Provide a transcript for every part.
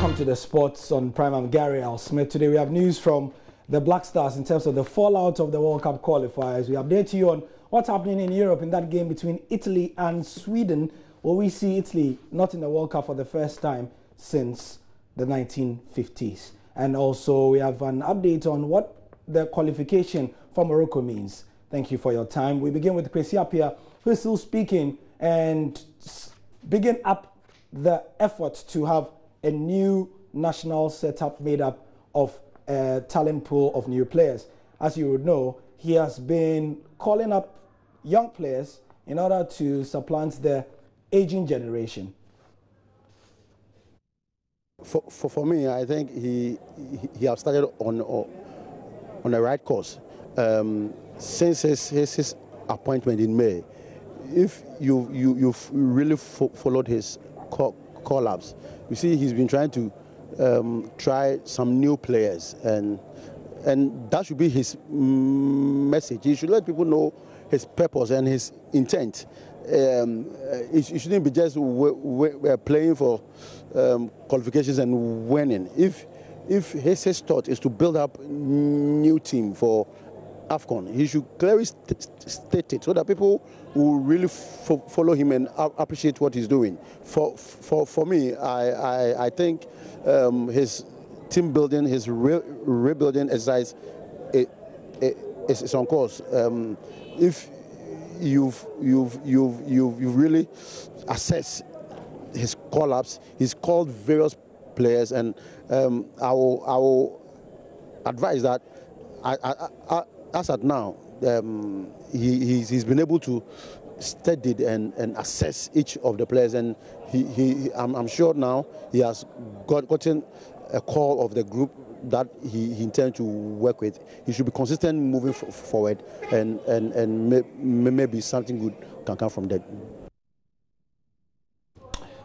Welcome to the sports on Prime. I'm Gary Al Smith. Today we have news from the Black Stars in terms of the fallout of the World Cup qualifiers. We update you on what's happening in Europe in that game between Italy and Sweden, where we see Italy not in the World Cup for the first time since the 1950s. And also we have an update on what the qualification for Morocco means. Thank you for your time. We begin with Kwesi Appiah, who is still speaking and begin up the effort to have a new national setup made up of a talent pool of new players. As you would know, he has been calling up young players in order to supplant the aging generation. For me, I think he has started on the right course. Since his appointment in May, if you've really followed his call-ups, you see he's been trying to try some new players, and that should be his message. He should let people know his purpose and his intent. It shouldn't be just playing for qualifications and winning. If his thought is to build up new team for AFCON, he should clearly state it so that people will really follow him and appreciate what he's doing. For me, I think his team building, his rebuilding exercise is on course. If you've really assessed his call-ups, he's called various players, and I will advise that as at now, he's been able to study and assess each of the players, and I'm sure now he has gotten a call of the group that he intends to work with. He should be consistent moving forward, and maybe something good can come from that.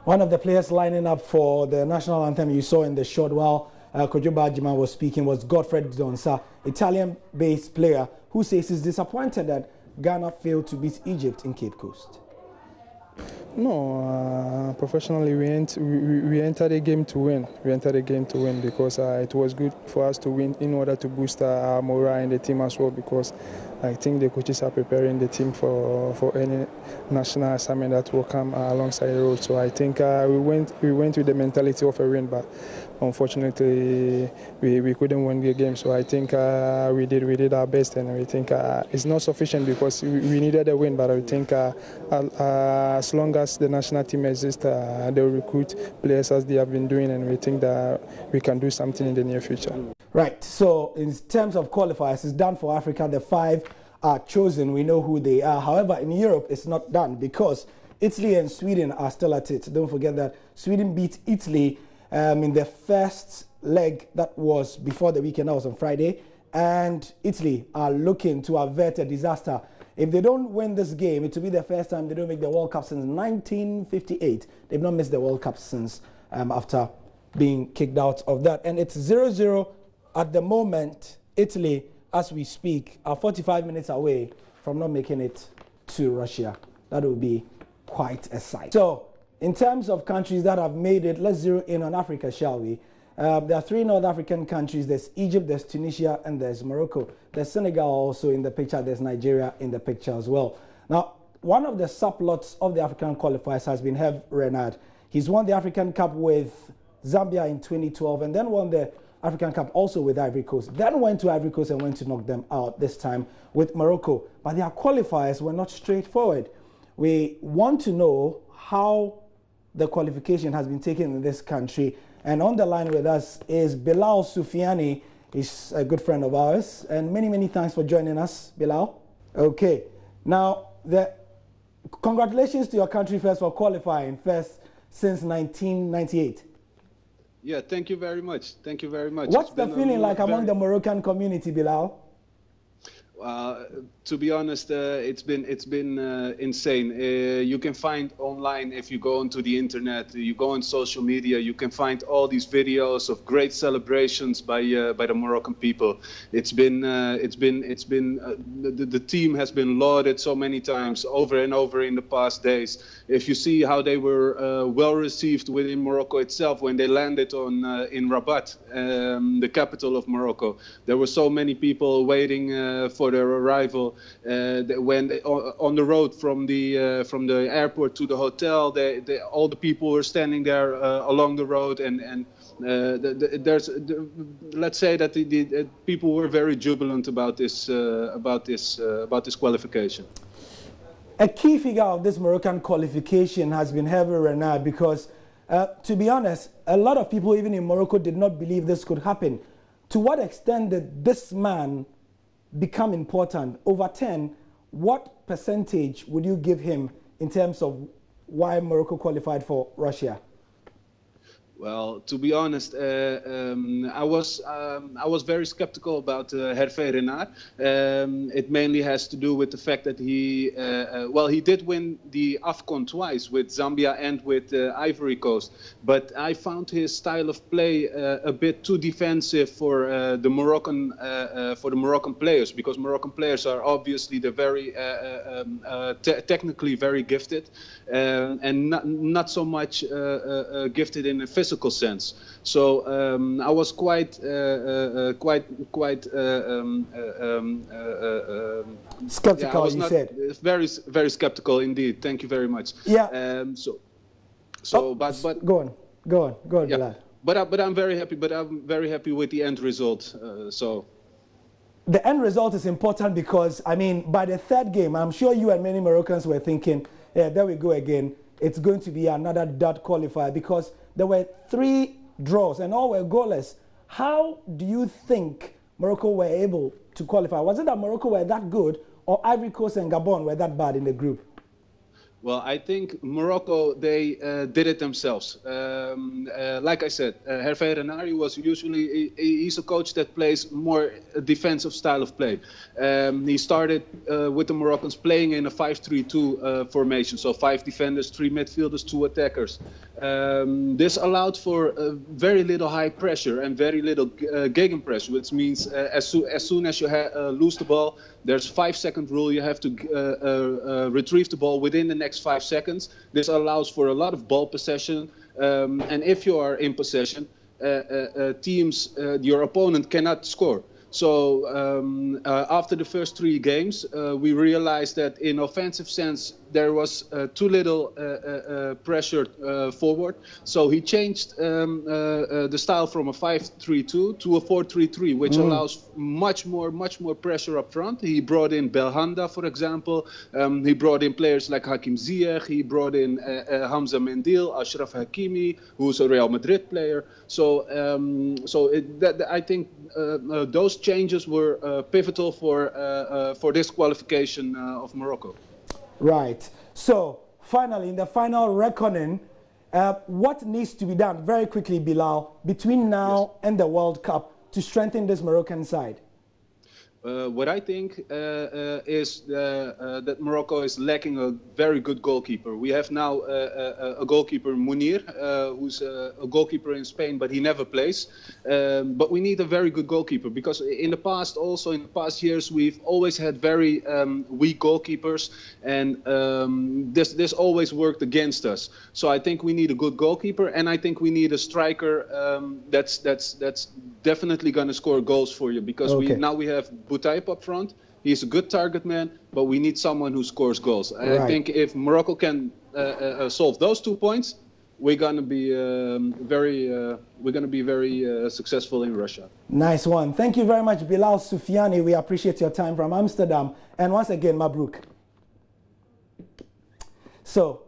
One of the players lining up for the national anthem you saw in the short while Kojo Bajima was speaking was Godfred Donsa, Italian-based player who says he's disappointed that Ghana failed to beat Egypt in Cape Coast. No, professionally we entered the game to win. We entered the game to win because it was good for us to win in order to boost our morale in the team as well, because I think the coaches are preparing the team for any national assignment that will come alongside the road. So I think we went with the mentality of a win, but unfortunately we couldn't win the game. So I think we did our best, and we think it's not sufficient because we needed a win. But I think as long as the national team exists, they'll recruit players as they have been doing, and we think that we can do something in the near future. Right, so in terms of qualifiers, it's done for Africa. The 5 are chosen. We know who they are. However, in Europe, it's not done because Italy and Sweden are still at it. Don't forget that Sweden beat Italy in the first leg that was before the weekend. That was on Friday. And Italy are looking to avert a disaster. If they don't win this game, it will be the first time they don't make the World Cup since 1958. They've not missed the World Cup since after being kicked out of that. And it's 0-0 at the moment. Italy, as we speak, are 45 minutes away from not making it to Russia. That would be quite a sight. So, in terms of countries that have made it, let's zero in on Africa, shall we? There are 3 North African countries. There's Egypt, there's Tunisia, and there's Morocco. There's Senegal also in the picture. There's Nigeria in the picture as well. Now, one of the subplots of the African qualifiers has been Hervé Renard. He's won the African Cup with Zambia in 2012 and then won the African Cup also with Ivory Coast. Then went to Ivory Coast and went to knock them out, this time with Morocco. But their qualifiers were not straightforward. We want to know how the qualification has been taken in this country. And on the line with us is Bilal Soufiane. He's a good friend of ours. And many thanks for joining us, Bilal. Okay. Now, congratulations to your country first for qualifying first since 1998. Yeah, thank you very much. Thank you very much. What's the feeling like among the Moroccan community, Bilal? To be honest, it's been insane. You can find online, if you go onto the internet, you go on social media, you can find all these videos of great celebrations by the Moroccan people. The team has been lauded so many times over and over in the past days. If you see how they were well received within Morocco itself when they landed in Rabat, the capital of Morocco, there were so many people waiting for their arrival. When on the road from the airport to the hotel, all the people were standing there along the road, and let's say that the people were very jubilant about this qualification. A key figure of this Moroccan qualification has been Hervé Renard, because to be honest, a lot of people even in Morocco did not believe this could happen. To what extent did this man become important? Over 10, what percentage would you give him in terms of why Morocco qualified for Russia? Well, to be honest, I was very skeptical about Hervé Renard. It mainly has to do with the fact that he did win the AFCON twice with Zambia and with Ivory Coast, but I found his style of play a bit too defensive for the Moroccan players, because Moroccan players are obviously very technically very gifted, and not so much gifted in a physical sense. So I was quite skeptical. You said very skeptical indeed. Thank you very much. Yeah. But go on, yeah. Bilal. But I'm very happy. But I'm very happy with the end result. The end result is important because, I mean, by the third game, I'm sure you and many Moroccans were thinking, yeah, there we go again. It's going to be another dud qualifier, because there were 3 draws and all were goalless. How do you think Morocco were able to qualify? Was it that Morocco were that good, or Ivory Coast and Gabon were that bad in the group? Well, I think Morocco, they did it themselves. Like I said, Hervé Renard was usually, he's a coach that plays more a defensive style of play. He started with the Moroccans playing in a 5-3-2 formation, so 5 defenders, 3 midfielders, 2 attackers. This allowed for very little high pressure and very little gegenpressure, which means as soon as you lose the ball, there's a 5-second rule. You have to retrieve the ball within the next 5 seconds. This allows for a lot of ball possession. And if you are in possession, your opponent cannot score. So after the first 3 games, we realized that in offensive sense, there was too little pressure forward. So he changed the style from a 5-3-2 to a 4-3-3, which allows much more pressure up front. He brought in Belhanda, for example. He brought in players like Hakim Ziyech. He brought in Hamza Mendil, Ashraf Hakimi, who's a Real Madrid player. So I think those changes were pivotal for this qualification of Morocco. Right. So finally, in the final reckoning, what needs to be done very quickly, Bilal, between now and the World Cup to strengthen this Moroccan side? What I think is that Morocco is lacking a very good goalkeeper. We have now a goalkeeper, Mounir, who's a goalkeeper in Spain, but he never plays. But we need a very good goalkeeper, because in the past years, we've always had very weak goalkeepers, and this always worked against us. So I think we need a good goalkeeper, and I think we need a striker that's definitely going to score goals for you, because now we have Boutaïb up front. He's a good target man, but we need someone who scores goals. And I think if Morocco can solve those 2 points, we're going to be very successful in Russia. Nice one. Thank you very much, Bilal Soufiane. We appreciate your time from Amsterdam. And once again, Mabruk. So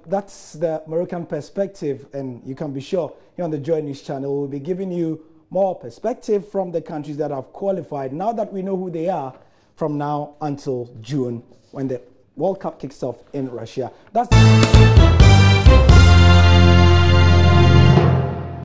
that's the Moroccan perspective, and you can be sure here on the Joy News channel we'll be giving you more perspective from the countries that have qualified, now that we know who they are, from now until June, when the World Cup kicks off in Russia. That's